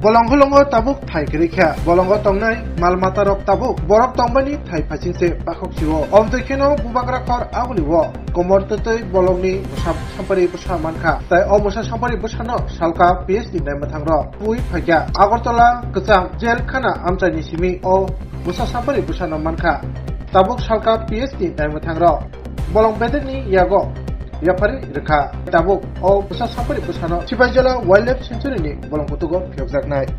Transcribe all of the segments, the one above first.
Bolong hulungo tabuk thai kerikha bolongo tongnai malmata rok tabuk borok tongbani thai phachingse pakhok siwo obdekheno bubagra khor aguliwo komor tutui bolongni musab sampari busa mankha tai o musa sampari busano salka PhD nai mathangro pui phakya Agartala kacham jel khana amchani simi o musa sampari busano mankha tabuk salka PhD nai mathangro bolong bedeni yago Yapari Rika Tabuk or Busa Sapari Busano Chipajala Wildlife Sanctuary ni bolong kutugo pyokzak nai.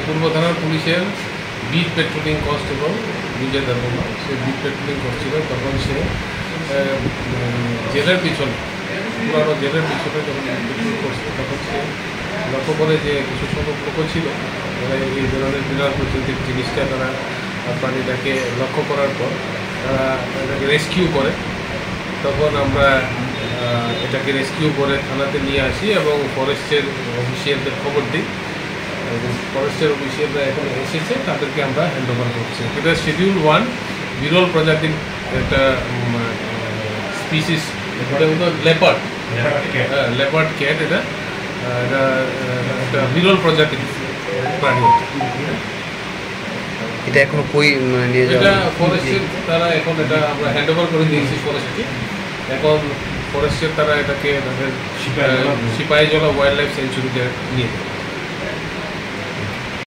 পূর্ব থানার পুলিশের bit patrolling constable বিজয় দেববর্মা সে bit patrolling করছিল তখন সে জেলের পিছনে পুরানো জেলের পিছনে যখন পেট্রোল করছে তখন সে লক্ষ্য করে যে কিছু সংখ্যক লোক ছিল তারা এই ধরনের বিরল প্রকৃতির জিনিসটা তারা প্রাণীটাকে লক্ষ্য করার পর তারা এটাকে রেস্কিউ করে তখন আমরা এটাকে রেস্কিউ করে থানাতে নিয়ে আসি এবং ফরেস্টের অফিসিয়ালদের খবর দিই ফরেস্টের অফিসিয়ালরা এখন এসেছে তাদেরকে আমরা হ্যান্ড ওভার করছি। এটা শিডিউল 1 বিরল প্রজাতির একটা স্পিসিস লেপার্ড ক্যাট এটা একটা বিরল প্রজাতির প্রাণী। এটা এখন কই নিয়ে যাওয়া এটা ফরেস্টের তারা এখন এটা আমরা হ্যান্ড ওভার করে দিয়েছি ফরেস্টকে। এখন ফরেস্টের তারা এটাকে সিপাহীজলা ওয়াইল্ড লাইফ স্যাংচুরিতে নিয়ে যাবে।